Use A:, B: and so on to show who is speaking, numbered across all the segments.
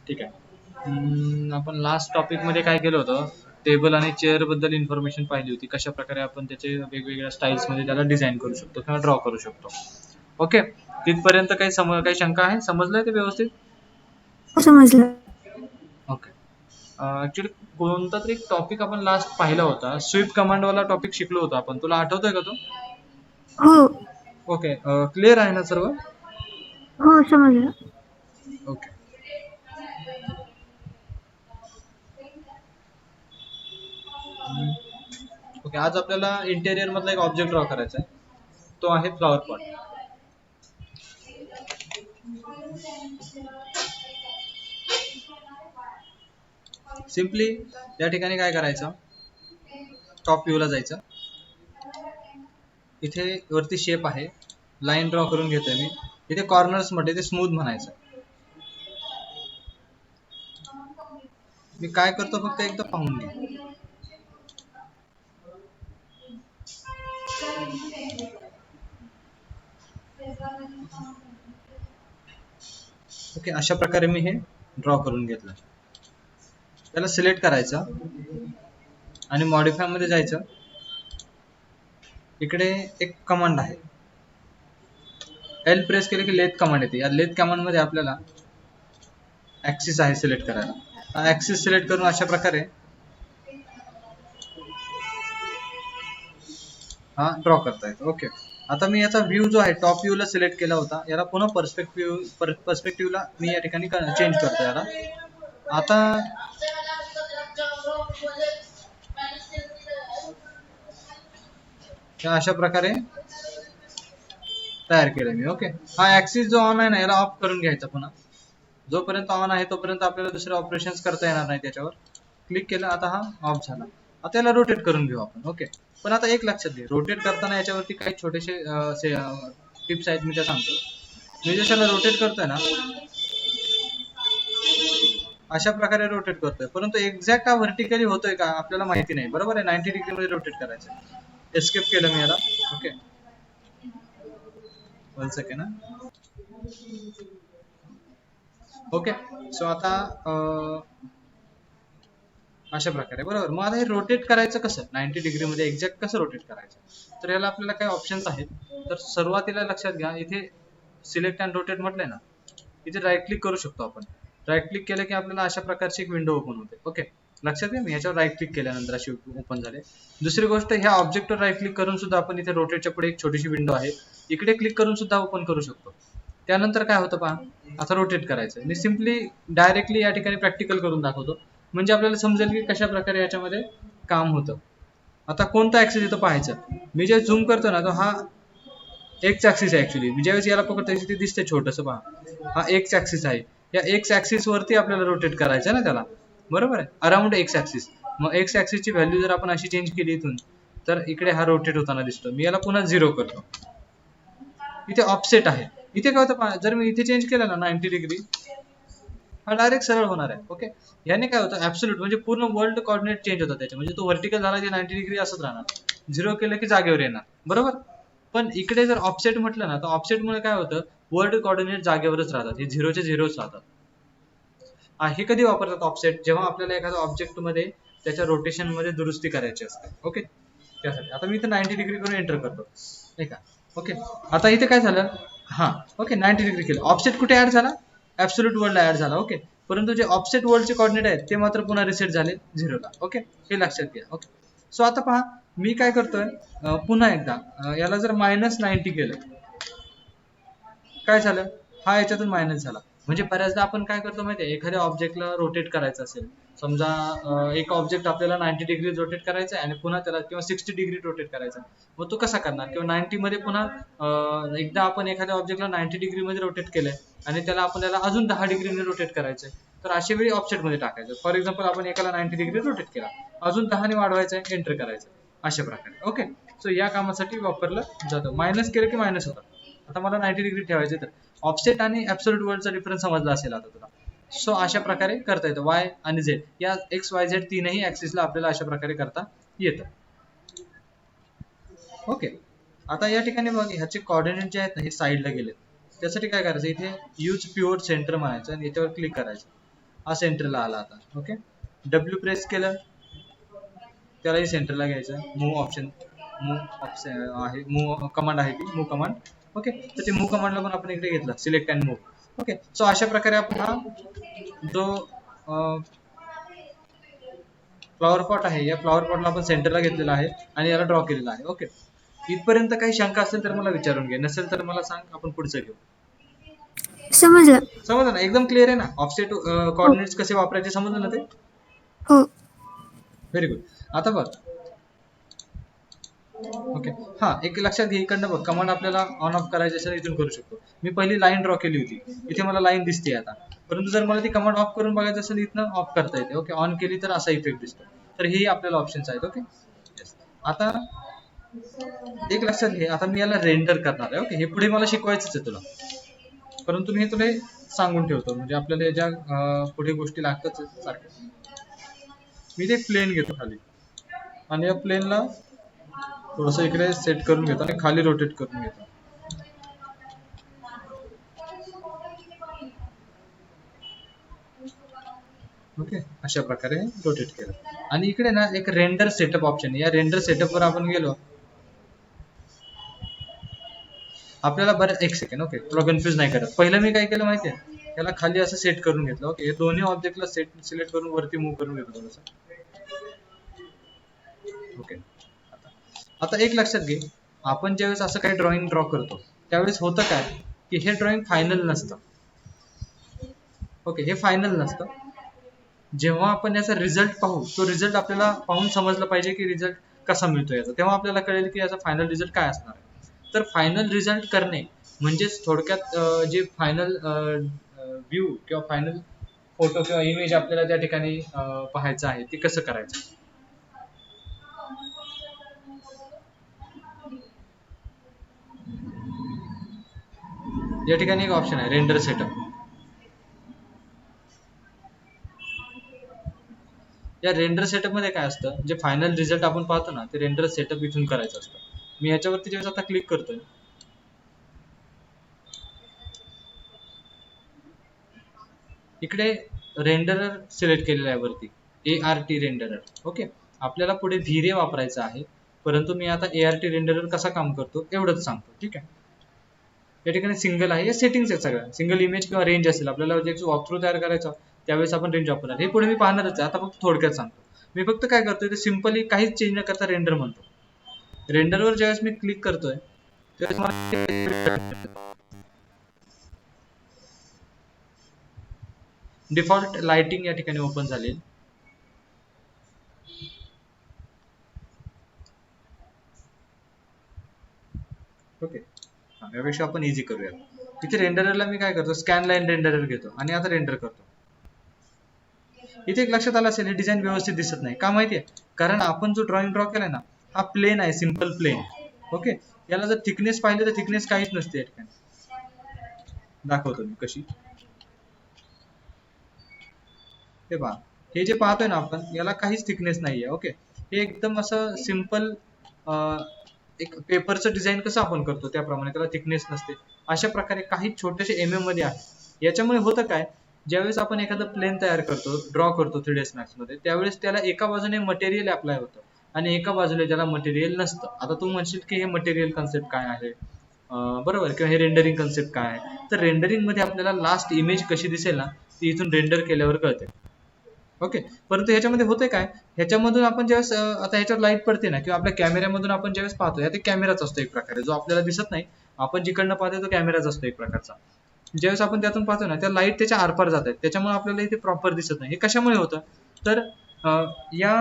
A: ठीक आहे. आपण लास्ट टॉपिक मध्ये काय केलं होतं, टेबल आणि चेअर बद्दल इन्फॉर्मेशन पाहिली होती, कशा प्रकारे आपण त्याचे वेगवेगळ्या स्टाईल्स मध्ये त्याला डिझाईन करू शकतो किंवा ड्रॉ करू शकतो. ओके, तिथपर्यंत काही शंका आहे? समजलंय ते व्यवस्थित?
B: समजलं.
A: ओके. ऍक्च्युली कोणता तरी टॉपिक आपण लास्ट पाहिला होता, स्वीप कमांड वाला टॉपिक शिकलो होतो आपण, तुला आठवतोय का तो?
B: हो
A: ओके, क्लिअर आहे ना सर्व?
B: हो समजलं.
A: ओके. ओके, आज आपल्याला इंटेरियर मधला एक ऑब्जेक्ट ड्रॉ करायचा आहे, तो आहे फ्लॉवर पॉट. सिम्पली या ठिकाणी काय करायचं, टॉप व्ह्यू ला जायचं. इथे वरती शेप आहे, लाईन ड्रॉ करून घेतोय मी. इथे कॉर्नर्स मध्ये ते स्मूथ म्हणायचं. मी काय करतो फक्त एकदा पाहून घे. ओके, अशा प्रकारे मी हे ड्रॉ करून घेतलं. त्याला सिलेक्ट करायचं आणि मॉडिफाय मध्ये जायचं. इकडे एक कमांड आहे, एल प्रेस केले की लेथ कमांड येते. या लेथ कमांड मध्ये आपल्याला ऍक्सिस आहे सिलेक्ट करायला. ऍक्सिस सिलेक्ट करून अशा प्रकारे हा ड्रॉ करता येतो. ओके, आता मी याचा व्ह्यू जो आहे टॉप व्ह्यू ला सिलेक्ट केला होता, याला पुन्हा पर्स्पेक्टिव्हला मी या ठिकाणी चेंज करतो याला. आता अशा प्रकारे तयार केलं मी. ओके, हा ऍक्सिस जो ऑन आहे ना, याला ऑफ करून घ्यायचा पुन्हा. जोपर्यंत ऑन आहे तोपर्यंत आपल्याला दुसरे ऑपरेशन्स करता येणार नाही. त्याच्यावर क्लिक केलं, आता हा ऑफ झाला. आता याला रोटेट करून घेऊ आपण. ओके, पण आता एक लक्षात घे, रोटेट करताना याच्यावरती काही छोटेसे टिप्स आहेत, मी त्या सांगतो. मी जशाला रोटेट करतोय ना, अशा प्रकारे रोटेट करतोय, परंतु एक्झॅक्ट हा व्हर्टिकली होतोय का आपल्याला माहिती नाही. बरोबर आहे, 90 डिग्री मध्ये रोटेट करायचं. एस्केप केलं मी याला. Okay, 1 second. ओके, सो आता अशा प्रकारे. बरोबर, मग आता हे रोटेट करायचं कसं, 90 डिग्री मध्ये एक्झॅक्ट कसं रोटेट करायचं, तर याला आपल्याला काही ऑप्शन्स आहेत. तर सुरुवातीला लक्षात घ्या, इथे सिलेक्ट अँड रोटेट म्हटलंय ना, इथे राईट क्लिक करू शकतो आपण. राईट क्लिक केलं की आपल्याला अशा प्रकारची एक विंडो ओपन होते. ओके, लक्षात घ्या, मी ह्याच्यावर राईट क्लिक केल्यानंतर अशी ओपन झाले. दुसरी गोष्ट, ह्या ऑब्जेक्टवर राईट क्लिक करून सुद्धा आपण इथे रोटेटच्या पुढे एक छोटीशी विंडो आहे, इकडे क्लिक करून सुद्धा ओपन करू शकतो. त्यानंतर काय होतं पहा, आता रोटेट करायचं. मी सिम्पली डायरेक्टली या ठिकाणी प्रॅक्टिकल करून दाखवतो, म्हणजे आपल्याला समजेल की कशा प्रकारे याच्यामध्ये काम होतं. आता कोणता ऍक्सिस येतो पाहायचं. मी जे झूम करतो ना, तो हा एक्स ऍक्सिस आहे. ऍक्च्युली मी ज्यावेळेस याला पकडतो ते दिसते छोटस पहा, हा एक्स ऍक्सिस आहे. या एक्स ऍक्सिस वरती आपल्याला रोटेट करायचं ना त्याला. बरोबर आहे, अराउंड एक्स ऍक्सिस. मग एक्स ऍक्सिस ची व्हॅल्यू जर आपण अशी चेंज केली इथून, तर इकडे हा रोटेट होताना दिसतो. मी याला पुन्हा 0 करतो. इथे ऑफसेट आहे. इथे काय होतं, जर मी इथे चेंज केलं ना 90 डिग्री, हा डायरेक्ट सरळ होणार आहे. ओके, याने काय होतं, ऍब्सोल्यूट म्हणजे पूर्ण वर्ल्ड कोऑर्डिनेट चेंज होतात त्याचे. म्हणजे तो व्हर्टिकल झाला की 90 डिग्री असंच राहणार. 0 केलं की जागेवर येणार. बरोबर, पण इकडे जर ऑफसेट म्हटलं ना, तर ऑफसेट मुळे काय होतं, वर्ल्ड कोऑर्डिनेट जागेवरच राहतात. हे 0चे 0च राहतात. हे कधी वापरतात ऑफसेट, जेव्हा आपल्याला एखाद्या ऑब्जेक्ट मध्ये त्याच्या रोटेशन मध्ये दुरुस्ती करायची असते. ओके, त्यासाठी आता मी इथे 90 डिग्री करून एंटर करतो, नाही का. ओके, आता इथे काय झालं, हा ओके 90 डिग्री केलं. ऑफसेट कुठे ऍड झाला, ऍब्सोल्यूट वर्ल्डला ऍड झाला. ओके, परंतु जे ऑफसेट वर्ल्डचे कोऑर्डिनेट आहेत ते मात्र पुन्हा रिसेट झाले 0ला. ओके, हे लक्षात घ्या. ओके, सो आता पहा, मी काय करतोय, पुन्हा एकदा याला जर -90 केलं, काय झालं, हा याच्यातून मायनस झाला. म्हणजे बऱ्याचदा आपण काय करतो माहितीये, एखाद्या ऑब्जेक्टला रोटेट करायचं असेल, समजा एक ऑब्जेक्ट आपल्याला 90 डिग्री रोटेट करायचा आहे आणि पुन्हा त्याला किंवा 60 डिग्री रोटेट करायचा, मग तो कसा करणार, किंवा 90 मध्ये पुन्हा एकदा आपण एखाद्या ऑब्जेक्टला 90 डिग्री मध्ये रोटेट केलंय आणि त्याला आपल्याला अजून 10 डिग्रीने रोटेट करायचंय, तर अशा वेळी ऑफसेट मध्ये टाकायचं. फॉर एक्झाम्पल, आपण एकाला 90 डिग्री रोटेट केला, अजून 10 ने वाढवायचं, एंटर करायचं, अशा प्रकारे. ओके, सो या कामासाठी वापरलं जातं. मायनस केलं की मायनस होतं. आता मला 90 डिग्री ठेवायचे, तर ऑफसेट आणि ऍब्सोल्यूट वर्ल्डचा डिफरन्स समजला असेल आता तुला. सो अशा प्रकारे करता येतं. वाय आणि झेड, या एक्स वाय झेड तीनही ऍक्सिसला आपल्याला अशा प्रकारे करता येतं. ओके, आता या ठिकाणी बघ, ह्याचे कोऑर्डिनेट जे आहेत ना, हे साईडला गेले. त्यासाठी काय करायचं, इथे यूज प्युअर सेंटर म्हणायचं आणि याच्यावर क्लिक करायचं. हा सेंटरला आला आता. ओके, डब्ल्यू प्रेस केलं त्यालाही सेंटरला घ्यायचं. मूव्ह ऑप्शन आहे, मूव्ह कमांड आहे ती मूव्ह कमांड. ओके, तर ते मूव्ह कमांडला पण आपण इकडे घेतलं select and move. Okay, so अशा प्रकारे आपण हा जो फ्लॉवर पॉट आहे या फ्लॉवर पॉटला आपण सेंटरला घेतलेला आहे आणि याला ड्रॉ केलेला आहे. ओके, इथपर्यंत काही शंका असेल तर मला विचारून घे, नसेल तर मला सांग, आपण पुढचं घेऊ.
B: समजलं.
A: समजलं ना? एकदम क्लिअर आहे ना? ऑफसेट कोऑर्डिनेट्स कसे वापरायचे समजलं ना ते?
B: हो.
A: Very good. आता बघ, ओके, हा एक लक्षात घे, इकडनं बघ कमांड आपल्याला ऑन ऑफ करायचे असेल इथून करू शकतो. मी पहिली लाईन ड्रॉ केली होती, इथे मला लाईन दिसते आता, परंतु जर मला ती कमांड ऑफ करून बघायचं असेल इथनं ऑफ करता येते. ओके, ऑन केली तर असा इफेक्ट दिसतो. तर हे आपल्याला ऑप्शन्स आहेत. ओके, आता एक लक्षात घे, आता मी याला रेंडर करणार आहे. ओके, हे पुढे मला शिकवायचंच आहे तुला, परंतु मी हे तुला सांगून ठेवतो म्हणजे आपल्याला याच्या पुढे गोष्टी लागताच सारख्या. मी ते प्लेन घेतो खाली आणि या प्लेनला थोडस इकडे सेट करून घेतो आणि खाली रोटेट करून घेतो. ओके, अशा प्रकारे रोटेट केलं. आणि इकडे ना एक रेंडर सेटअप ऑप्शन आहे. या रेंडर सेटअप वर आपण गेलो, आपल्याला बरं एक सेकंड. ओके, तुला कन्फ्युज नाही करत. पहिलं मी काय केलं माहितीये, त्याला खाली असं सेट करून घेतलं. ओके, हे दोन्ही ऑब्जेक्टला सिलेक्ट करून वरती मूव्ह करून घेतो थोडंसं. ओके, आता एक लक्षात घे, आपण ज्यावेळेस असं काही ड्रॉइंग ड्रॉ करतो त्यावेळेस होतं काय की हे ड्रॉइंग फायनल नसतं. ओके, हे फायनल नसतं. जेव्हा आपण याचा रिझल्ट पाहू, तो रिझल्ट आपल्याला पाहून समजलं पाहिजे की रिझल्ट कसा मिळतो याचा, तेव्हा आपल्याला कळेल की याचा फायनल रिझल्ट काय असणार आहे. तर फायनल रिझल्ट करणे म्हणजेच थोडक्यात जे फायनल व्ह्यू किंवा फायनल फोटो किंवा इमेज आपल्याला त्या ठिकाणी पाहायचं आहे ते कसं करायचं. या ठिकाणी एक ऑप्शन आहे रेंडर सेटअप. या रेंडर सेटअप मध्ये काय असतं, जे फायनल रिझल्ट आपण पाहतो ना ते रेंडर सेटअप इथून करायचं असतं. मी याच्यावरती जेव्हा आता क्लिक करतोय, इकडे रेंडरर सिलेक्ट केलेलं आहे वरती, ART रेंडरर. ओके, आपल्याला पुढे V-Ray वापरायचं आहे, परंतु मी आता ART रेंडरर कसा काम करतो एवढंच सांगतो. ठीक आहे, या ठिकाणी सिंगल आहे, या सेटिंग्स आहेत सगळ्या. सिंगल इमेज किंवा रेंज असेल, आपल्याला जे वॉकथ्रू तयार करायचा त्यावेळेस आपण रेंज वापरणार. हे पुढे मी पाहणारच आहे, आता फक्त थोडक्यात सांगतो. मी फक्त काय करतोय ते सिंपली काहीच चेंज न करता रेंडर म्हणतो. रेंडरवर ज्यावेळेस मी क्लिक करतोय त्यावेळेस डिफॉल्ट लाइटिंग या ठिकाणी ओपन झाली. ओके, यापेक्षा आपण इझी करूया. इथे रेंडररला मी काय करतो, स्कॅन लाईन रेंडरर घेतो आणि आता रेंडर करतो. इथे एक लक्षात आलं असेल, हे डिझाईन व्यवस्थित दिसत नाही. का माहितीये, कारण आपण जो ड्रॉइंग ड्रॉ केलाय ना हा प्लेन आहे, सिंपल प्लेन. ओके, याला जर थिकनेस पाहिजे तर थिकनेस काहीच नसते या ठिकाणी. दाखवतो मी कशी. हे पहा, हे जे पाहतोय ना आपण याला काहीच थिकनेस नाहीये. ओके, हे एकदम असं सिंपल एक पेपरचं डिझाईन कसं आपण करतो त्याप्रमाणे, त्याला थिकनेस नसते. अशा प्रकारे काही छोटेसे MM मध्ये आहे. याच्यामुळे होतं काय, ज्यावेळेस आपण एखादं प्लेन तयार करतो, ड्रॉ करतो 3ds Max मध्ये, त्यावेळेस त्याला एका बाजूने मटेरियल अप्लाय होतं आणि एका बाजूला त्याला मटेरियल नसतं. आता तू म्हणशील की हे मटेरियल कन्सेप्ट काय आहे, बरोबर, किंवा हे रेंडरिंग कन्सेप्ट काय आहे. तर रेंडरिंग मध्ये आपल्याला लास्ट इमेज कशी दिसेल ना ती इथून रेंडर केल्यावर कळते. ओके, परंतु ह्याच्यामध्ये होते काय, ह्याच्यामधून आपण ज्यावेळेस आता ह्याच्यावर लाईट पडते ना किंवा आपल्या कॅमेऱ्यामधून आपण ज्यावेळेस पाहतो, ते कॅमेराच असतो एक प्रकारे, जो आपल्याला दिसत नाही. आपण जिकडनं पाहतो तो कॅमेराच असतो एक प्रकारचा. ज्यावेळेस आपण त्यातून पाहतो ना त्या लाईट त्याच्या आरपार जात आहेत, त्याच्यामुळे आपल्याला इथे प्रॉपर दिसत नाही. हे कशामुळे होतं, तर या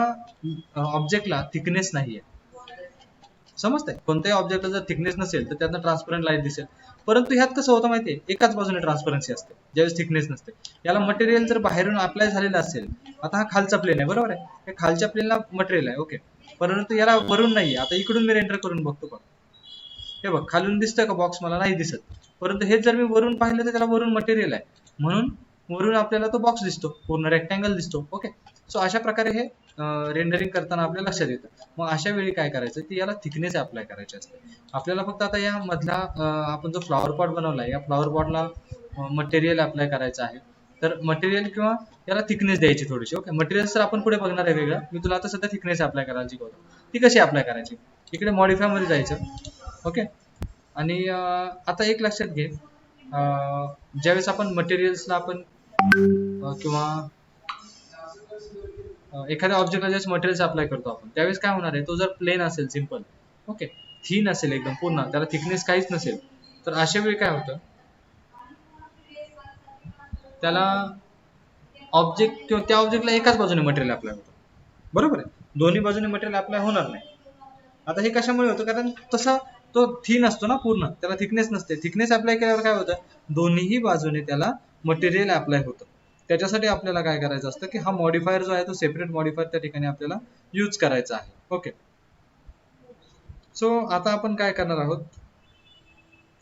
A: ऑब्जेक्टला थिकनेस नाहीये. समजतंय, कोणत्याही ऑब्जेक्टला जर थिकनेस नसेल तर त्यातनं ट्रान्सपरंट लाईट दिसेल. परंतु ह्यात कसं होतं माहितीये, एकाच बाजूने ट्रान्सपरन्सी असते ज्यावेळेस थिकनेस नसते. याला मटेरियल जर बाहेरून अप्लाय झालेलं असेल, आता हा खालचा प्लेन आहे बरोबर आहे, हे खालच्या प्लेनला मटेरियल आहे. ओके, परंतु याला वरून नाहीये. आता इकडून मी रेंडर करून बघतो बघ, हे बघ खालून दिसतं का बॉक्स, मला नाही दिसत. परंतु हे जर मी वरून पाहिलं तर त्याला वरून मटेरियल आहे, म्हणून वरून आपल्याला तो बॉक्स दिसतो, पूर्ण रेक्टँगल दिसतो. ओके, सो अशा प्रकारे हे रेंडरिंग करताना आपल्या लक्षात येतं. मग अशा वेळी काय करायचं की याला थिकनेस अप्लाय करायची असते आपल्याला. फक्त आता या मधला आपण जो फ्लॉवर पॉट बनवलाय या फ्लॉवर पॉटला मटेरियल अप्लाय करायचं आहे. तर मटेरियल किंवा याला थिकनेस द्यायची थोडीशी. ओके, मटेरियल तर आपण पुढे बघणार आहे वेगळं. मी तुला आता सध्या थिकनेस अप्लाय करायला शिकवतो. ती कशी अप्लाय करायची, इकडे मॉडिफाय मध्ये जायचं. ओके, आणि आता एक लक्षात घे, ज्यावेळेस आपण मटेरियल्सला आपण किंवा एखाद्या ऑब्जेक्टला ज्यावेळेस मटेरियल्स अप्लाय करतो आपण, त्यावेळेस काय होणार आहे, तो जर प्लेन असेल, सिम्पल, ओके, थीन असेल एकदम पूर्ण, त्याला थिकनेस काहीच नसेल, तर अशा वेळी काय होतं, त्याला ऑब्जेक्ट किंवा त्या ऑब्जेक्टला एकाच बाजूने मटेरियल अप्लाय होतं. बरोबर आहे, दोन्ही बाजूने मटेरियल अप्लाय होणार नाही. आता हे कशामुळे होतं, कारण तसा तो थीन असतो ना पूर्ण, त्याला थिकनेस नसते. थिकनेस अप्लाय केल्यावर काय होतं, दोन्ही बाजूने त्याला मटेरियल अप्लाय होतं. त्याच्यासाठी आपल्याला काय करायचं असतं की हा मॉडिफायर जो आहे तो सेपरेट मॉडिफायर त्या ठिकाणी आपल्याला यूज करायचा आहे. ओके, सो आता आपण काय करणार आहोत,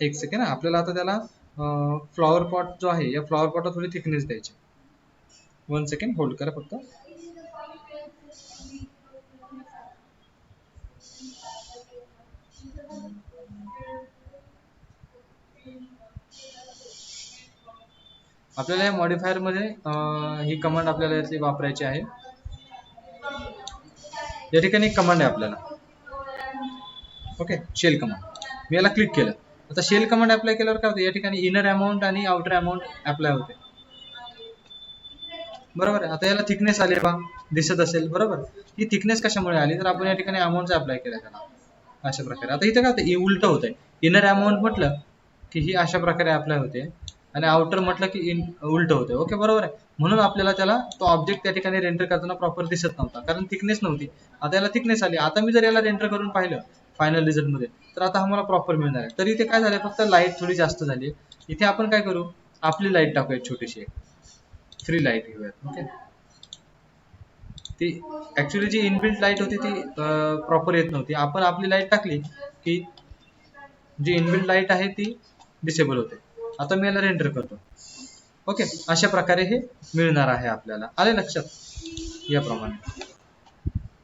A: एक सेकंड, आपल्याला आता त्याला फ्लॉवर पॉट जो आहे, या फ्लॉवर पॉटला थोडी थिकनेस द्यायची. 1 सेकंड होल्ड करा फक्त. आपल्याला या मॉडिफायर मध्ये ही कमांड आपल्याला याची वापरायची आहे. या ठिकाणी एक कमांड आहे आपल्याला, ओके, शेल कमांड. मी याला क्लिक केलं. आता शेल कमांड अप्लाय केल्यावर काय होतं, या ठिकाणी इनर अमाऊंट आणि आउटर अमाऊंट अप्लाय होते. बरोबर आहे, आता याला थिकनेस आली पहा, दिसत असेल. बरोबर, ही थिकनेस कशामुळे आली, तर आपण या ठिकाणी अमाऊंटचा अप्लाय केला त्याला अशा प्रकारे. आता इथे काय होतं, उलट होतंय. इनर अमाऊंट म्हटलं की ही अशा प्रकारे अप्लाय होते, आणि आउटर म्हटलं की उलट होते. ओके, बरोबर आहे. म्हणून आपल्याला त्याला तो ऑब्जेक्ट त्या ठिकाणी रेंडर करताना प्रॉपर दिसत नव्हता, कारण थिकनेस नव्हती. आता याला थिकनेस आली. आता मी जर याला रेंडर करून पाहिलं फायनल रिझल्ट मध्ये, तर आता आम्हाला प्रॉपर मिळणार आहे. तर इथे काय झालं, फक्त लाईट थोडी जास्त झाली. इथे आपण काय करू, आपली लाईट टाकूया छोटीशी, फ्री लाईट घेऊयात. ओके, ती ऍक्च्युली जी इनबिल्ट लाईट होती ती प्रॉपर येत नव्हती. आपण आपली लाईट टाकली की जी इनबिल्ट लाईट आहे ती डिसेबल होते. आता मी याला रेंडर करतो. ओके, अशा प्रकारे हे मिळणार आहे आपल्याला. आले लक्षात, याप्रमाणे.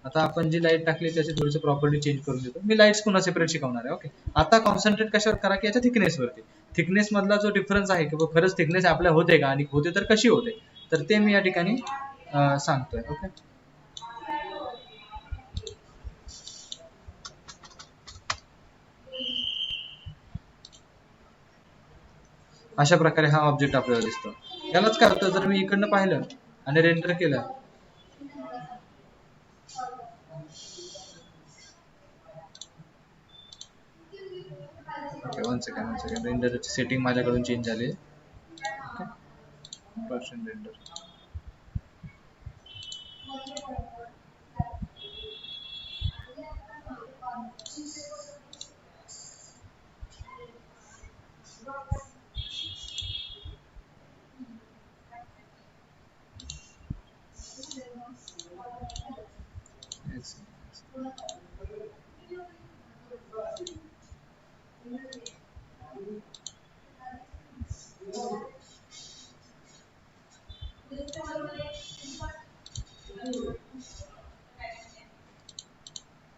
A: आता आपण जी लाईट टाकली त्याची थोडीशी प्रॉपर्टी चेंज करून देतो. मी लाईट्स पुन्हा सेपरेट शिकवणार आहे. ओके, आता कॉन्सन्ट्रेट कशावर करा, की याच्या थिकनेस वरती. थिकनेस मधला जो डिफरन्स आहे की खरंच थिकनेस आपल्या होते का, आणि होते तर कशी होते, तर ते मी या ठिकाणी सांगतोय. ओके, अशा प्रकारे हा ऑब्जेक्ट आपल्याला दिसतो. यालाच काय होतं, जर मी इकडनं पाहिलं आणि रेंडर केलं, ओके, वन सेकंड, रेंडरची सेटिंग माझ्याकडून चेंज झाली. Person render,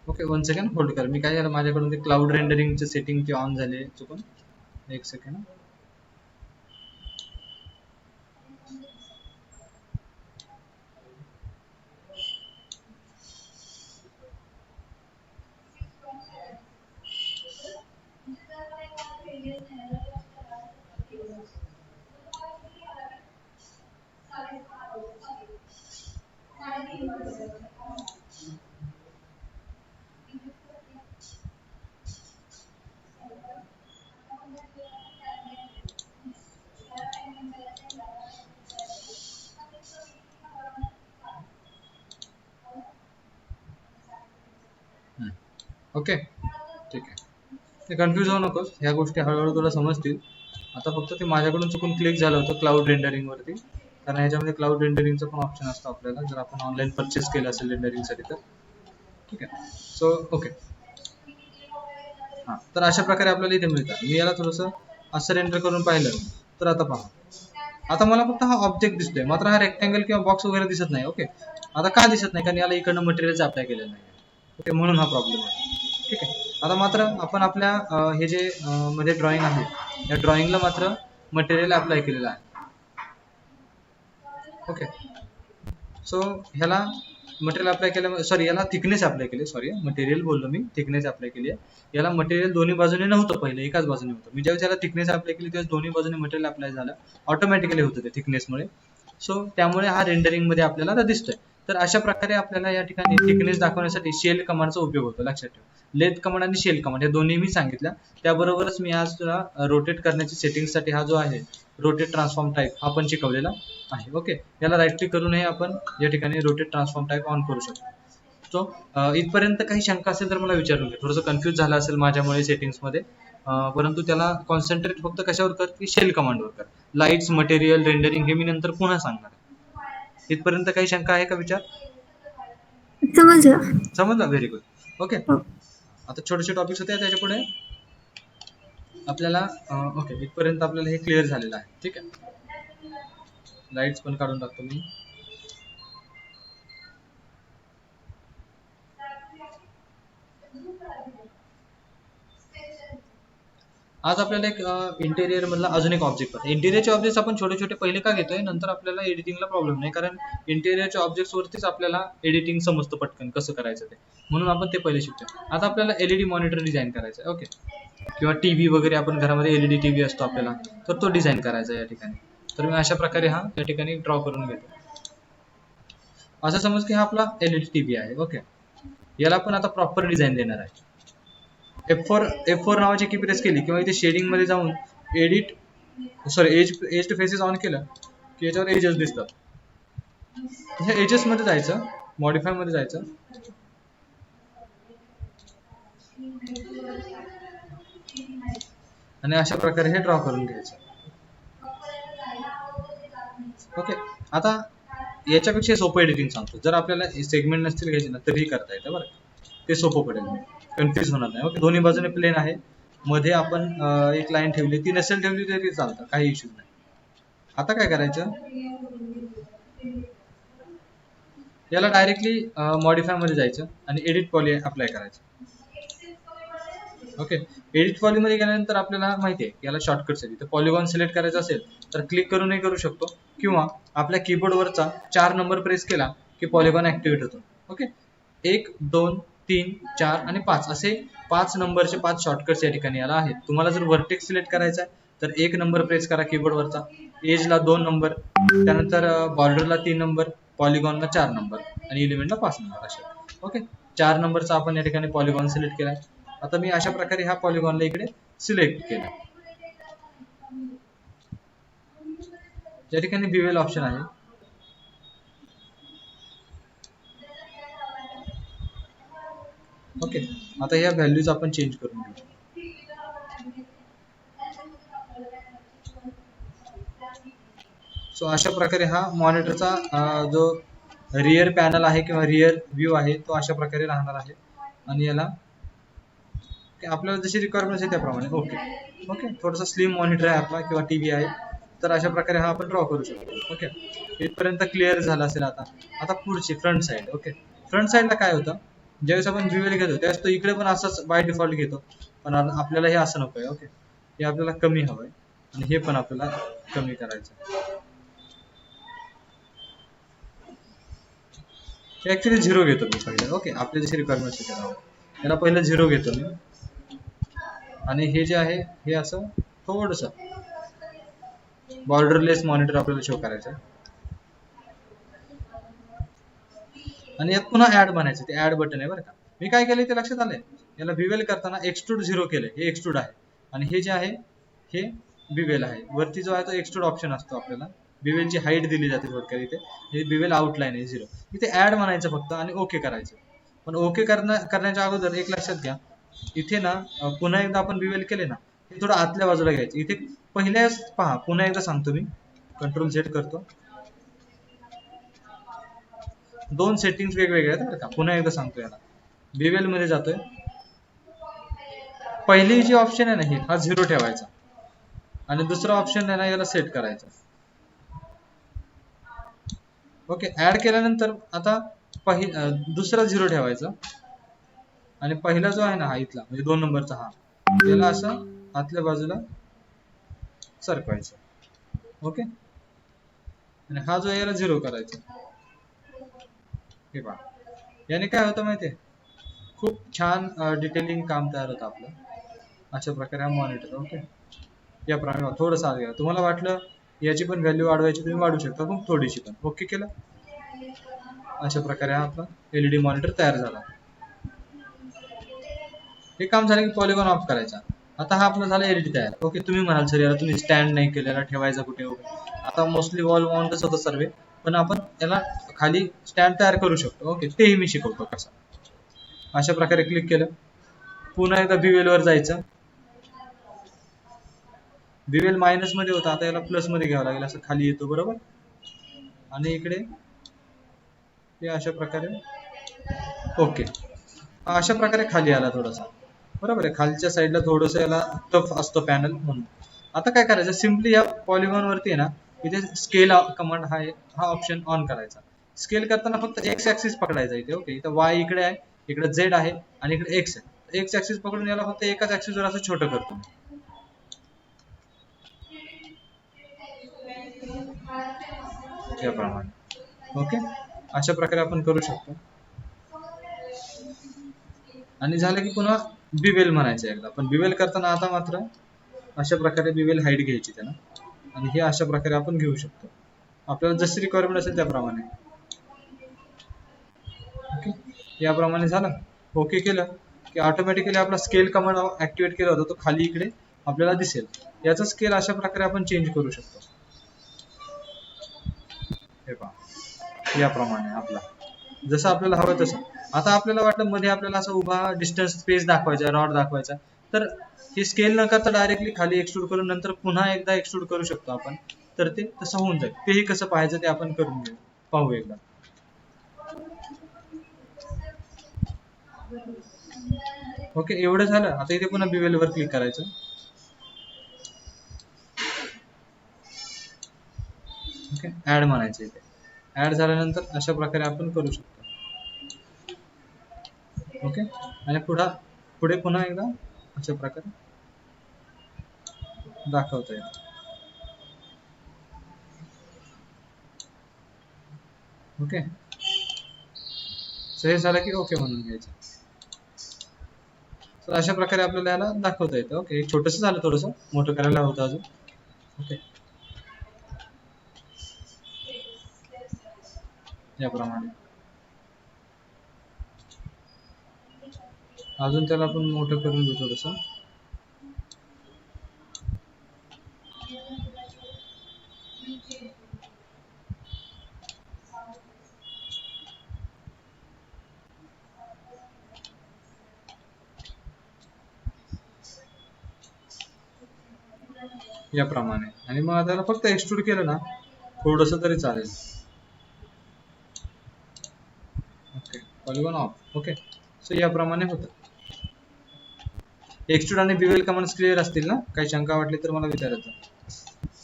A: okay, 1 second hold कर. मी काय झालं, माझ्याकडून ते क्लाउड रेंडरिंगचे सेटिंग ऑन झाले चुकून. 1 सेकंड. ओके, ठीक आहे. ते कन्फ्यूज होऊ नकोस, ह्या गोष्टी हळूहळू तुला समजतील. आता फक्त ते माझ्याकडून चुकून क्लिक झालं होतं क्लाउड रेंडरिंग वरती, कारण ह्याच्यामध्ये क्लाउड रेंडरिंगचं पण ऑप्शन असतं आपल्याला, जर आपण ऑनलाईन परचेस केलं असेल रेंडरिंगसाठी तर. ठीक आहे, सो ओके. हां, तर अशा प्रकारे आपल्याला इथे मिळतात. मी याला थोडंसं असं रेंडर करून पाहिलं, तर आता पहा, आता मला फक्त हा ऑब्जेक्ट दिसतोय, मात्र हा रेक्टँगल किंवा बॉक्स वगैरे दिसत नाही. ओके, आता का दिसत नाही, कारण याला इकडनं मटेरियलचं अप्लाय केलेलं नाही. ओके, म्हणून हा प्रॉब्लेम आहे. ठीक आहे, आता मात्र आपण आपल्या हे जे मध्ये ड्रॉइंग आहे, या ड्रॉइंगला मात्र मटेरियल अप्लाय केलेलं आहे. ओके. सो ह्याला मटेरियल अप्लाय केलं, सॉरी याला थिकनेस अप्लाय केली, सॉरी मटेरियल बोललो मी, थिकनेस अप्लाय केली आहे. याला मटेरियल दोन्ही बाजूने नव्हतं, पहिले एकाच बाजूने होतं. मी ज्यावेळेस याला थिकनेस अप्लाय केली त्यावेळेस दोन्ही बाजूने मटेरियल अप्लाय झालं, ऑटोमॅटिकली होतं ते थिकनेसमुळे. सो त्यामुळे हा रेंडरिंग मध्ये आपल्याला दिसतोय. तर अशा प्रकारे आपल्याला या ठिकाणी थिकनेस दाखवण्यासाठी शेल कमांडचा उपयोग होतो, लक्षात ठेवा. लेथ कमांड आणि शेल कमांड हे दोन्ही मी सांगितलं. त्याबरोबरच मी आज तुला रोटेट करण्याची सेटिंगसाठी हा जो आहे रोटेट ट्रान्सफॉर्म टाईप हा पण शिकवलेला आहे. ओके, याला राईट क्लिक करूनही आपण या ठिकाणी रोटेट ट्रान्सफॉर्म टाईप ऑन करू शकतो. सो इथपर्यंत काही शंका असेल तर मला विचारून घे. थोडंसं कन्फ्यूज झालं असेल माझ्यामुळे सेटिंग्समध्ये, परंतु त्याला कॉन्सन्ट्रेट फक्त कशावर कर की शेल कमांडवर कर. लाईट्स, मटेरियल, रेंडरिंग हे मी नंतर पुन्हा सांगणार. इथपर्यंत काही शंका आहे का, विचार?
B: समजलं.
A: समजला, व्हेरी गुड. ओके,
B: हो.
A: आता छोटेसे टॉपिक्स होते त्याच्या पुढे आपल्याला ओके इथपर्यंत आपल्याला हे क्लिअर झालेलं आहे. ठीक आहे, लाईट्स पण काढून टाकतो मी. आज आपल्याला एक इंटेरियर मधला अजून एक ऑब्जेक्ट आहे. इंटेरियरचे ऑब्जेक्ट आपण छोटे छोटे पहिले का घेतोय, नंतर आपल्याला एडिटिंगला प्रॉब्लेम नाही, कारण इंटेरियरच्या ऑब्जेक्ट्स वरतीच आपल्याला एडिटिंग समजतं पटकन कसं करायचं ते, म्हणून आपण ते पहिले शिकतोय. आता आपल्याला एलईडी मॉनिटर डिझाईन करायचं आहे. ओके, किंवा टीव्ही वगैरे, आपण घरामध्ये एलईडी टीव्ही असतो आपल्याला, तर तो डिझाईन करायचा आहे या ठिकाणी. तर मी अशा प्रकारे हा या ठिकाणी ड्रॉ करून घेतो. असं समज की हा आपला एलईडी टीव्ही आहे. ओके, याला आपण आता प्रॉपर डिझाईन देणार आहे. F4 नावाची की प्रेस केली किंवा इथे शेडिंग मध्ये जाऊन edit, sorry edge to faces on केलं की याच्यावर एजेस दिसतात. ह्या एजेस मध्ये जायचं, मॉडिफाय मध्ये जायचं, आणि अशा प्रकारे हे ड्रॉ करून घ्यायचं. ओके, आता याच्यापेक्षा सोपं एडिटिंग सांगतो. जर आपल्याला सेगमेंट नसतील घ्यायचे ना तरीही करता येतं बरं, ते सोपं पडेल, कन्फ्युज होणार नाही. ओके, दोन्ही बाजूने प्लेन आहे, मध्ये आपण एक लाईन ठेवली, ती नसेल ठेवली तरी चालतं, काही इश्यू नाही. आता काय करायचं, याला डायरेक्टली मॉडिफाय मध्ये जायचं आणि एडिट पॉली अप्लाय करायचं. ओके, एडिट पॉली मध्ये गेल्यानंतर आपल्याला माहिती आहे याला शॉर्टकट्स आहे. तर पॉलिगॉन सिलेक्ट करायचं असेल तर क्लिक करूनही करू शकतो, किंवा आपल्या कीबोर्डवरचा 4 नंबर प्रेस केला की पॉलिगॉन ऍक्टिव्हेट होतो. ओके, 1 2 3 4 आणि 5 असे 5 नंबरचे 5 शॉर्टकट्स या ठिकाणी याला आहेत. तुम्हाला जर वर्टेक्स सिलेक्ट करायचा आहे तर 1 नंबर प्रेस करा कीबोर्डवरचा, एजला 2 नंबर, त्यानंतर बॉर्डरला 3 नंबर, पॉलिगॉनला 4 नंबर आणि एलिमेंटला 5 नंबर असे. ओके, 4 नंबरचा आपण या ठिकाणी पॉलिगॉन सिलेक्ट केलाय. आता मी अशा प्रकारे ह्या पॉलिगॉनला इकडे सिलेक्ट केला. या ठिकाणी बिवेल ऑप्शन आहे. ओके, आता या व्हॅल्यूज आपण चेंज करून घेऊ. सो अशा प्रकारे हा मॉनिटरचा जो रिअर पॅनल आहे किंवा रिअर व्ह्यू आहे तो अशा प्रकारे राहणार आहे. आणि याला आपल्याला जशी रिक्वायरमेंट आहे त्याप्रमाणे. ओके ओके, थोडासा स्लिम मॉनिटर आहे आपला किंवा टीव्ही आहे, तर अशा प्रकारे हा आपण ड्रॉ करू शकतो. ओके, इथपर्यंत क्लिअर झालं असेल. आता पुढची फ्रंट साइड. ओके, फ्रंट साइडला काय होतं, ज्यावेळेस आपण व्ह्यूवर घेतो त्यावेळेस तो इकडे पण असंच बाय डिफॉल्ट घेतो, पण आपल्याला हे असं नको आहे. ओके, हे आपल्याला कमी हवंय आणि हे पण आपल्याला कमी करायचं. ऍक्च्युली 0 घेतो मी पहिले. ओके, आपली जशी रिक्वायरमेंट आहे त्याला पहिलं 0 घेतो मी, आणि हे जे आहे हे असं थोडंसं बॉर्डरलेस मॉनिटर आपल्याला शो करायचं आहे. आणि यात पुन्हा ऍड बनायचं, ते ऍड बटन आहे बरं का. मी काय केलंय ते लक्षात आलंय, याला बिवेल करताना एक्सट्रूड 0 केलंय, हे एक्सट्रूड आहे, आणि हे जे आहे हे बिवेल आहे. वरती जो आहे तो एक्सट्रूड ऑप्शन असतो, आपल्याला बिवेलची हाईट दिली जाते थोडक्यात. इथे हे बिवेल आउटलाईन आहे 0. इथे ऍड म्हणायचं फक्त आणि ओके करायचं. पण ओके करण्याच्या अगोदर एक लक्षात घ्या, इथे ना पुन्हा एकदा आपण बिवेल केले ना, हे थोडं आतल्या बाजूला घ्यायचं. इथे पहिल्याच पहा, पुन्हा एकदा सांगतो मी, कंट्रोल Z करतो. 2 सेटिंग्स वेगवेगळ्या आहेत बरं का. पुन्हा एकदा सांगतो, याला बिवेल मध्ये जातोय, पहिली जी ऑप्शन आहे ना हा 0 ठेवायचा, आणि दुसरा ऑप्शन आहे ना याला सेट करायचा. ओके, ऍड केल्यानंतर आता दुसरा 0 ठेवायचा, आणि पहिला जो आहे ना हा इथला म्हणजे 2 नंबरचा हा, याला असं आतल्या बाजूला सरकवायचं. ओके, आणि हा जो याला 0 करायचा. हे पहा, याने काय होतं माहितीये, खूप छान डिटेलिंग काम तयार होतं आपलं. अशा प्रकारे हा मॉनिटर. ओके, याप्रमाणे थोडंसं आत घ्या. तुम्हाला वाटलं याची पण व्हॅल्यू वाढवायची, तुम्ही वाढवू शकता, पण थोडीशी पण. ओके केलं. अशा प्रकारे हा आपला एलईडी मॉनिटर तयार झाला. हे काम झालं की पॉलिगॉन ऑफ करायचा. आता हा आपला झाला एलईडी तयार. ओके, तुम्ही म्हणाल सर याला तुम्ही स्टँड नाही केलेला, ठेवायचा कुठे वगैरे. आता मोस्टली वॉल माउंटच होतं सर्व, पण आपण याला खाली स्टँड तयार करू शकतो. ओके, तेही मी शिकवतो कसं. अशा प्रकारे क्लिक केलं, पुन्हा एकदा बिवेल वर जायचं. बिवेल मायनस मध्ये होता, आता याला प्लस मध्ये घ्यावं लागेल. असं खाली येतो बरोबर, आणि इकडे हे अशा प्रकारे. ओके, अशा प्रकारे खाली आला थोडासा. बरोबर आहे, खालच्या साईडला थोडंसं याला टफ असतं पॅनल म्हणून. आता काय करायचं, सिम्पली या पॉलिगॉन वरती आहे ना, इथे स्केल कमांड हा ऑप्शन ऑन करायचा. स्केल करताना फक्त एक्स ऍक्सिस पकडायचा इथे. ओके, इथं वाय इकडे आहे, इकडे झेड आहे, आणि इकडे एक्स आहे. एक्स ऍक्सिस पकडून याला फक्त एकाच ऍक्सिस वर असं छोटं करतो. याप्रमाणे. ओके, अशा प्रकारे आपण करू शकतो. आणि झालं की पुन्हा बिवेल म्हणायचं एकदा. पण बिवेल करताना आता मात्र अशा प्रकारे बिवेल हाईट घ्यायची त्यांना, आणि हे अशा प्रकारे आपण घेऊ शकतो आपल्याला जशी रिक्वायरमेंट असेल त्याप्रमाणे. ओके, याप्रमाणे झालं. ओके केलं की ऑटोमॅटिकली आपला स्केल कमांड ऍक्टिव्हेट केला होता, तो खाली इकडे आपल्याला दिसेल. याचा स्केल अशा प्रकारे आपण चेंज करू शकतो. हे पहा, याप्रमाणे आपला जसं आपल्याला हवं तसं. आता आपल्याला वाटलं मध्ये आपल्याला असं उभा डिस्टन्स स्पेस दाखवायचा, रॉड दाखवायचा, तर हे स्केल न करता डायरेक्टली खाली एक्सट्रूड करून नंतर पुन्हा एकदा एक्सट्रूड करू शकतो आपण. तर ते तसं होऊन जाईल. तेही कसं पाहायचं ते आपण करून घेऊ, पाहू एकदा. ओके, एवढं झालं. आता इथे पुन्हा बिवेल वर क्लिक करायचं. ओके, ऍड म्हणायचं इथे. ऍड झाल्यानंतर अशा प्रकारे आपण करू शकतो. ओके, आणि पुढे पुन्हा एकदा अशा प्रकारे दाखवता येईल. ओके, सो हे झालं की ओके म्हणून घ्यायचं. तर अशा प्रकारे आपल्याला याला दाखवता येतं. ओके, छोटंसं झालं, थोडंसं मोठं करायला होतं अजून. ओके, याप्रमाणे अजून त्याला आपण मोठं करून घेऊ थोडंसं. याप्रमाणे. आणि मग त्याला फक्त एक्सट्रूड केलं ना थोडंसं तरी चालेल. Okay, polygon of. Okay, so याप्रमाणे होतं. एक्सट्रूड आणि बिवेल कमांड्स क्लिअर असतील ना? काही शंका वाटली तर मला विचारायचं.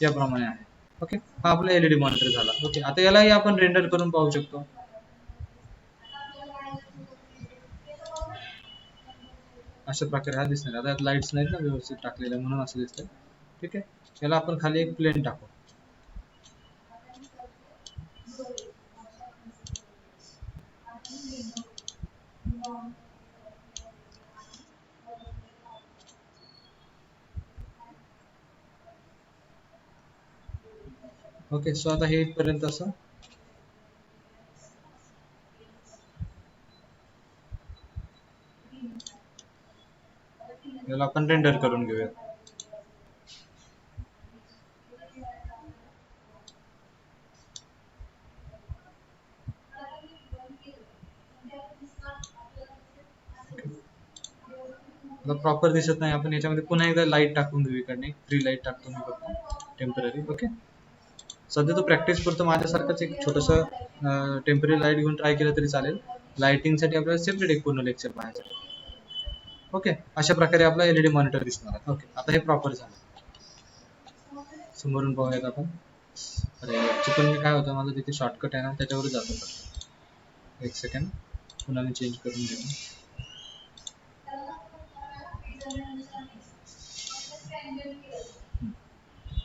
A: याप्रमाणे आहे. ओके, हा आपला एलईडी मॉनिटर झाला. ओके, आता यालाही आपण रेंडर करून पाहू शकतो. अशा प्रकारे हा दिसणार. आता यात लाईट्स नाहीत ना व्यवस्थित टाकलेल्या, म्हणून असं दिसतंय. ठीक आहे, याला आपण खाली एक प्लेन टाकू. ओके, सो आता हे इथपर्यंत असं याला आपण रेंडर करून घेऊया. प्रॉपर दिसत नाही. आपण याच्यामध्ये पुन्हा एकदा लाईट टाकून घेऊ. इकडे फ्री लाईट टाकतो मी फक्त टेम्पररी. ओके, सध्या तो प्रॅक्टिस करतो माझ्यासारखंच एक छोटंसं टेम्पररी लाईट घेऊन ट्राय केलं तरी चालेल. लाइटिंगसाठी आपल्याला सेपरेट एक पूर्ण लेक्चर पाहायचं. ओके, अशा प्रकारे आपला एलईडी मॉनिटर दिसणार आहे. ओके, आता हे प्रॉपर झालं. समोरून पाहूयात आपण. अरे चुकून मी काय होतं, माझं तिथे शॉर्टकट आहे ना, त्याच्यावर जातो. एक सेकंड, पुन्हा मी चेंज करून घेतो.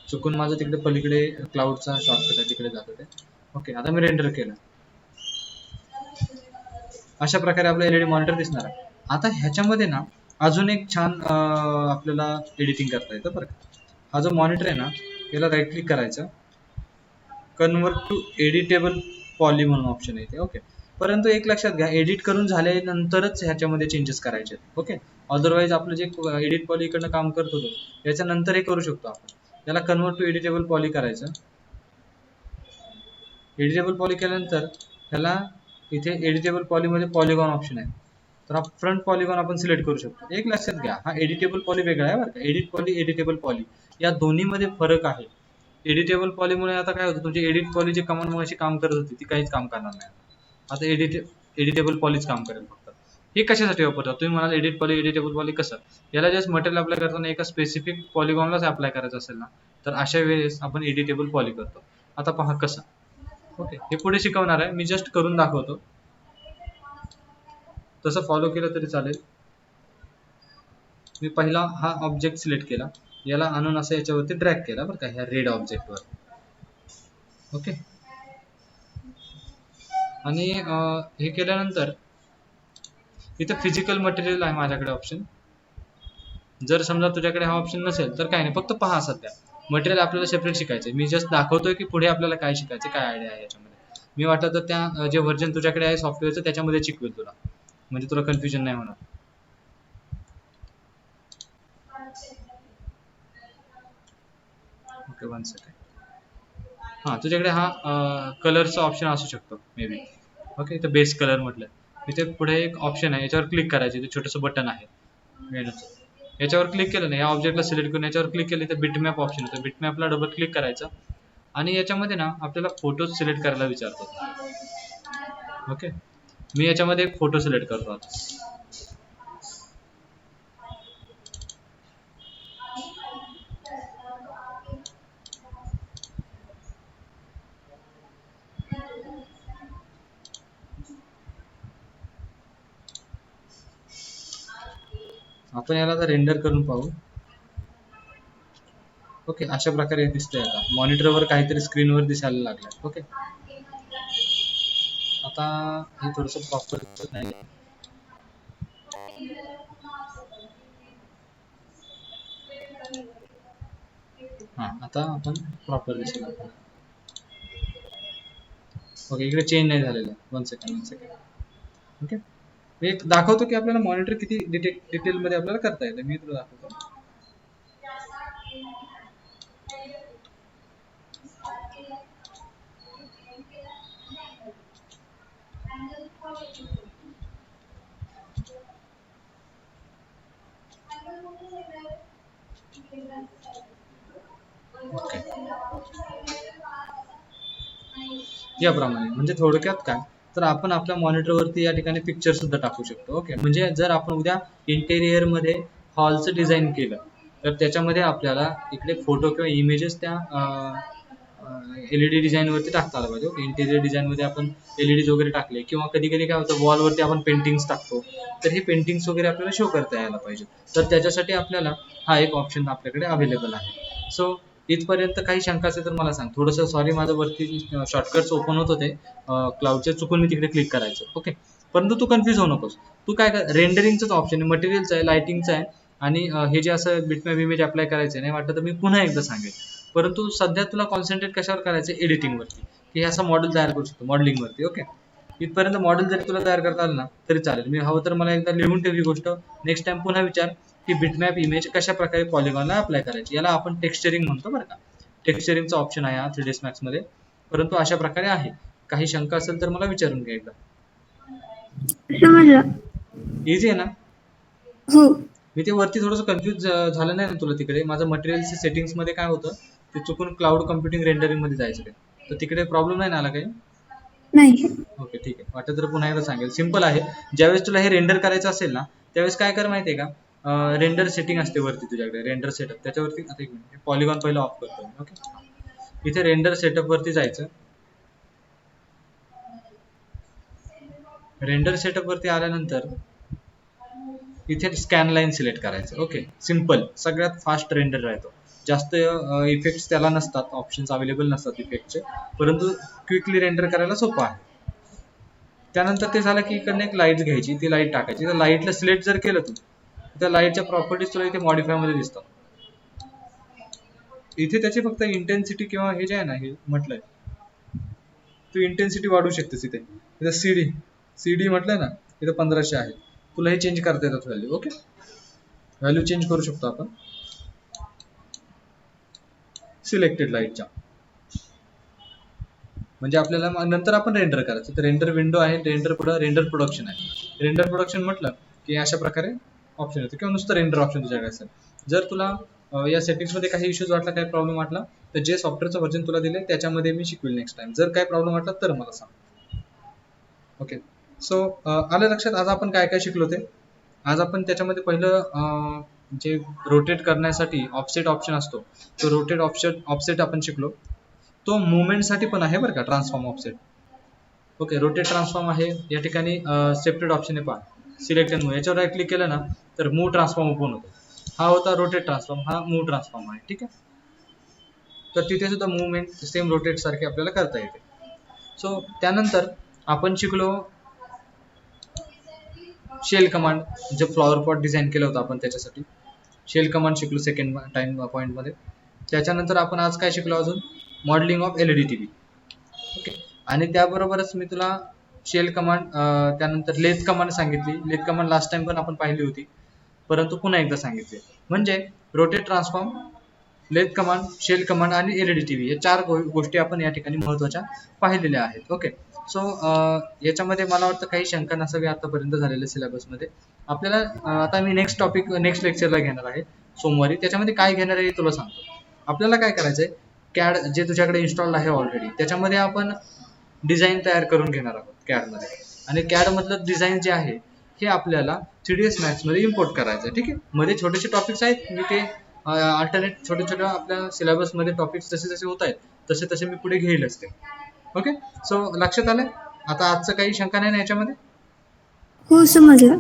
A: चुकून माझं तिकडे पलीकडे क्लाउडचा शॉर्टकट आहे तिकडे जातो ते. ओके, आता मी रेंडर केलं. अशा प्रकारे आपलं एलईडी मॉनिटर दिसणार आहे. आता ह्याच्यामध्ये ना अजून एक छान आपल्याला एडिटिंग करता येतं बरं का. हा जो मॉनिटर आहे ना याला राईट क्लिक करायचं, कन्वर्ट टू एडिटेबल पॉली म्हणून ऑप्शन येते. ओके, परंतु एक लक्षात घ्या, एडिट करून झाल्यानंतरच ह्याच्यामध्ये चेंजेस करायचे. ओके, अदरवाईज आपलं जे एडिट पॉली इकडनं काम करत होतो याच्यानंतर हे करू शकतो आपण. याला कन्वर्ट टू एडिटेबल पॉली करायचं. एडिटेबल पॉली केल्यानंतर ह्याला इथे एडिटेबल पॉलीमध्ये पॉलिगॉन ऑप्शन आहे, तर फ्रंट पॉलिगॉन आपण सिलेक्ट करू शकतो. एक लक्षात घ्या, हा एडिटेबल पॉली वेगळा आहे बरं का. एडिट पॉली, एडिटेबल पॉली या दोन्हीमध्ये फरक आहे. एडिटेबल पॉलीमुळे आता काय होतं, तुमची एडिट पॉली जी कमांड मगाशी काम करत होती ती काहीच काम करणार नाही. आता एडिटेबल पॉलीच काम करेल फक्त. हे कशासाठी वापरतात तुम्ही म्हणाल, एडिट पॉली, एडिटेबल पॉली कसं? याला जस्ट मटेरियल अप्लाय करताना एका स्पेसिफिक पॉलिगॉनलाच अप्लाय करायचं असेल ना, तर अशा वेळेस आपण एडिटेबल पॉली करतो. आता पहा कसं. ओके, हे पुढे शिकवणार आहे, मी जस्ट करून दाखवतो. तसं फॉलो केलं तरी चालेल. मी पहिला हा ऑब्जेक्ट सिलेक्ट केला, याला आणून असं याच्यावरती ड्रॅग केला बरं का, ह्या रेड ऑब्जेक्टवर. ओके, आणि हे केल्यानंतर इथं फिजिकल मटेरियल आहे माझ्याकडे ऑप्शन. जर समजा तुझ्याकडे हा ऑप्शन नसेल तर काय नाही, फक्त पहा. सध्या मटेरियल आपल्याला सेपरेट शिकायचं आहे. मी जस्ट दाखवतोय की पुढे आपल्याला काय शिकायचं, काय आयडिया आहे याच्यामध्ये. मी वाटलं तर त्या जे व्हर्जन तुझ्याकडे आहे सॉफ्टवेअरचं त्याच्यामध्ये शिकवेल तुला, म्हणजे तुला कन्फ्युजन नाही होणार. Okay, 1 second. हां, तुझ्याकडे हा कलरचा ऑप्शन असू शकतो मे बी. ओके, इथं बेस कलर म्हटलं, इथे पुढे एक ऑप्शन आहे, याच्यावर क्लिक करायचं. इथे छोटंसं बटन आहे मेनूचं, याच्यावर क्लिक केलं ना, या ऑब्जेक्टला सिलेक्ट करून याच्यावर क्लिक केलं तर बिटमॅप ऑप्शन येतं. बिटमॅपला डबल क्लिक करायचं आणि याच्यामध्ये ना आपल्याला फोटो सिलेक्ट करायला विचारतो. ओके, मी याच्यामध्ये एक फोटो सिलेक्ट करतो आता. आपण याला आता रेंडर करून पाहू. ओके, अशा प्रकारे दिसतंय. आता मॉनिटरवर काहीतरी स्क्रीनवर दिसायला लागलं. ओके, आता हे थोडंसं प्रॉपर दिसत नाही. हां, आता आपण प्रॉपर दिसेल आपल्याला. ओके, इकडे चेंज नाही झालेलं आहे. 1 सेकंड. ओके, मी एक दाखवतो की आपल्याला मॉनिटर किती डिटेलमध्ये आपल्याला करता येतं. मी तुला दाखवतो. ओके, याप्रमाणे. म्हणजे थोडक्यात काय, तर आपण आपल्या मॉनिटरवरती या ठिकाणी पिक्चर सुद्धा टाकू शकतो. ओके, म्हणजे जर आपण उद्या इंटेरियर मध्ये हॉलचं डिझाईन केलं तर त्याच्यामध्ये आपल्याला इकडे फोटो किंवा इमेजेस त्या एलईडी डिझाईन वरती टाकता आलं पाहिजे. ओके, इंटेरियर डिझाईन मध्ये आपण एलईडीज वगैरे टाकले, किंवा कधी कधी काय होतं वॉलवरती आपण पेंटिंग्स टाकतो, तर हे पेंटिंग्स वगैरे आपल्याला शो करता यायला पाहिजे. तर त्याच्यासाठी आपल्याला हा एक ऑप्शन आपल्याकडे अवेलेबल आहे. सो इथपर्यंत काही शंका असेल तर मला सांग. थोडंसं सॉरी, माझं वरती शॉर्टकट्स ओपन होत होते क्लाउडचे, चुकून मी तिकडे क्लिक करायचं. ओके, परंतु तू कन्फ्यूज होऊ नकोस. तू काय कर, रेंडरिंगचंच ऑप्शन आहे, मटेरियलचं आहे, लाइटिंगचं आहे, आणि हे जे असं बिटमॅप इमेज अप्लाय करायचं नाही वाटतं तर मी पुन्हा एकदा सांगेन. परंतु सध्या तुला कॉन्सन्ट्रेट कशावर करायचं, एडिटिंगवरती, की हे असं मॉडेल तयार करू शकतो मॉडेलिंगवरती. ओके, इथपर्यंत मॉडेल जरी तुला तयार करता आलं ना तरी चालेल. मी हवं तर मला एकदा लिहून ठेवली गोष्ट, नेक्स्ट टाइम पुन्हा विचार की बिटमॅप इमेज कशा प्रकारे पॉलिगॉनला अप्लाय करायची. याला आपण टेक्स्चरिंग म्हणतो बरं का. टेक्स्चरिंगचा ऑप्शन आहे हा 3ds Max मध्ये. परंतु अशा प्रकारे आहे. काही शंका असेल तर मला विचारून घ्या एकदा.
B: समजलं.
A: इझी आहे ना?
B: हो.
A: मी ते वरती थोडंसं कन्फ्यूज झालं नाही ना तुला? तिकडे माझं मटेरियलच्या सेटिंग्स मध्ये काय होतं, ते चुकून क्लाउड कम्प्युटिंग रेंडरिंग मध्ये जायचं ते, तर तिकडे प्रॉब्लेम नाही ना आला काही?
B: नाही.
A: ओके, ठीक आहे. वाटलं तर पुन्हा एकदा सांगेल. सिंपल आहे. ज्यावेळेस तुला हे रेंडर करायचं असेल ना त्यावेळेस काय कर माहितीये का, रेंडर सेटिंग असते वरती तुझ्याकडे, रेंडर सेटअप, त्याच्यावरती. आता एक मिनिट, पॉलिगॉन पहिला ऑफ करतो. ओके, इथे रेंडर सेटअप वरती जायचं. रेंडर सेटअप वरती आल्यानंतर इथे स्कॅन लाईन सिलेक्ट करायचं. ओके, सिंपल, सगळ्यात फास्ट रेंडर राहतो. जास्त इफेक्ट्स त्याला नसतात, ऑप्शन्स अवेलेबल नसतात इफेक्टचे, परंतु क्विकली रेंडर करायला सोपं आहे. त्यानंतर ते झालं की इकडनं एक लाईट घ्यायची, ती लाईट टाकायची. तर लाईटला सिलेक्ट जर केलं तू, त्या लाईटच्या प्रॉपर्टीज तुला इथे मॉडिफाय मध्ये दिसतात. इथे त्याची फक्त इंटेन्सिटी किंवा हे जे आहे ना, हे म्हटलंय तू इंटेन्सिटी वाढवू शकतेस. इथे सीडी म्हटलंय ना, इथे 1500 आहे. तुला हे चेंज करता येतात व्हॅल्यू. ओके, व्हॅल्यू चेंज करू शकतो आपण सिलेक्टेड लाईटच्या. म्हणजे आपल्याला नंतर आपण रेंडर करायचं. तर रेंडर विंडो आहे, रेंडर प्रोडक्शन आहे. रेंडर प्रोडक्शन म्हटलं की अशा प्रकारे ऑप्शन येतो, किंवा नुसतं रेंडर ऑप्शन तुझ्याकडे असेल. जर तुला या सेटिंग्स मध्ये काही इश्यूज वाटला, काही प्रॉब्लेम वाटला, तर जे सॉफ्टवेअरचं व्हर्जन तुला दिले त्याच्यामध्ये मी शिकवेल नेक्स्ट टाइम. जर काही प्रॉब्लेम वाटला तर मला सांग. ओके, सो आलं लक्षात आज आपण काय काय शिकलो ते. आज आपण त्याच्यामध्ये पहिलं जे रोटेट करण्यासाठी ऑफसेट ऑप्शन असतो, तो रोटेट ऑफसेट आपण शिकलो. तो मुवमेंटसाठी पण आहे बरं का, transform offset. Okay, rotate transform आहे. या ठिकाणी सेपरेट ऑप्शन आहे पहा, सिलेक्ट अँड मूव्ह. याच्यावर राईट क्लिक केलं ना तर मूव्ह ट्रान्सफॉर्म ओपन होतो. हा होता रोटेट ट्रान्सफॉर्म, हा मूव्ह ट्रान्सफॉर्म आहे. ठीक आहे, तर तिथे सुद्धा मुवमेंट सेम रोटेट सारखे आपल्याला करता येते. सो त्यानंतर आपण शिकलो शेल कमांड. जे फ्लॉवर पॉट डिझाईन केलं होतं आपण त्याच्यासाठी शेल कमांड शिकलो सेकंड टाइम पॉईंट मध्ये. त्याच्यानंतर आपण आज काय शिकलो, अजून modeling of LED TV. Okay, आणि त्याबरोबरच मी तुला शेल कमांड, त्यानंतर लेथ कमांड सांगितली. लेथ कमांड लास्ट टाइम पण आपण पाहिली होती, परंतु पुन्हा एकदा सांगितले. म्हणजे rotate transform, lathe command, shell command आणि एलईडी टीव्ही या 4 गोष्टी आपण या ठिकाणी महत्त्वाच्या पाहिलेल्या आहेत. ओके, सो याच्यामध्ये मला वाटतं काही शंका नसावी आतापर्यंत झालेल्या सिलेबसमध्ये. आपल्याला आता मी नेक्स्ट लेक्चरला घेणार आहे सोमवारी. त्याच्यामध्ये काय घेणार आहे तुला सांगतो. आपल्याला काय करायचंय, कॅड जे तुझ्याकडे इन्स्टॉल आहे ऑलरेडी, त्याच्यामध्ये आपण डिझाईन तयार करून घेणार आहोत कॅडमध्ये. आणि कॅड मधलं डिझाईन जे आहे हे आपल्याला 3ds Max मध्ये इम्पोर्ट करायचं आहे. ठीक आहे, मध्ये छोटेसे टॉपिक्स आहेत, मी ते अल्टरनेट छोट्या आपल्या सिलेबसमध्ये टॉपिक्स जसे जसे होत आहेत तसे तसे मी पुढे घेईल असते. ओके, सो लक्षात आलंय आता. आजचं काही शंका नाही ना याच्यामध्ये.
B: हो, समजलं.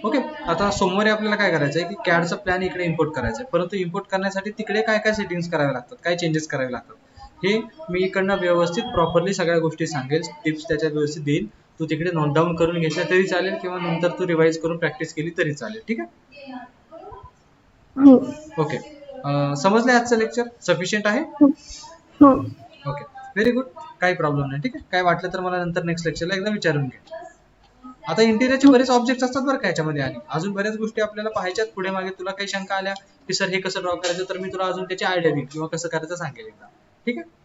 A: ओके, आता सोमवारी आपल्याला काय करायचं आहे की कॅडचा प्लॅन इकडे इम्पोर्ट करायचा आहे. परंतु इम्पोर्ट करण्यासाठी तिकडे काय काय सेटिंग्स करावे लागतात, काय चेंजेस करावे लागतात, हे मी इकडनं व्यवस्थित प्रॉपरली सगळ्या गोष्टी सांगेल, टिप्स त्याच्यात व्यवस्थित देईल. तू तिकडे नोट डाऊन करून घेतल्या तरी चालेल, किंवा नंतर तू रिवाइज करून प्रॅक्टिस केली तरी चालेल. ठीक आहे,
B: हो
A: ओके. समजलंय आजचं लेक्चर सफिशियंट आहे.
B: हो हो
A: ओके, व्हेरी गुड, काही प्रॉब्लेम नाही. ठीक आहे, काय वाटलं तर मला नंतर नेक्स्ट लेक्चरला एकदा विचारून घे. आता इंटिरियरचे बरेच ऑब्जेक्ट असतात बरं का याच्यामध्ये, आणि अजून बऱ्याच गोष्टी आपल्याला पाहायच्यात पुढे मागे. तुला काही शंका आल्या की सर हे कसं ड्रॉ करायचं, तर मी तुला अजून त्याची आयडिया देईल किंवा कसं करायचं सांगेल एकदा. ठीक आहे,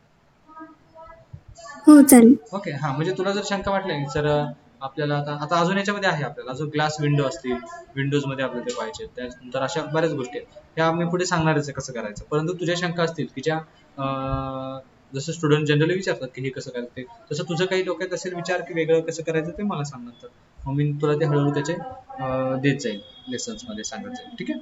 B: हो चालेल.
A: ओके. हा, म्हणजे तुला जर शंका वाटल्या सर आपल्याला आता अजून याच्यामध्ये आहे, आपल्याला अजून ग्लास विंडो असतील, विंडोज मध्ये आपल्याला ते पाहिजे, त्यानंतर अशा बऱ्याच गोष्टी आहेत, त्या मी पुढे सांगणारच आहे कसं करायचं. परंतु तुझ्या शंका असतील की ज्या जसं स्टुडंट जनरली विचारतात की हे कसं करायचं ते, तसं तुझं काही डोक्यात असेल विचार की वेगळं कसं करायचं, ते मला सांग नंतर. मग मी तुला ते हळूहळू त्याचे देत जाईल, लेसन्स मध्ये सांगत जाईल. ठीक आहे.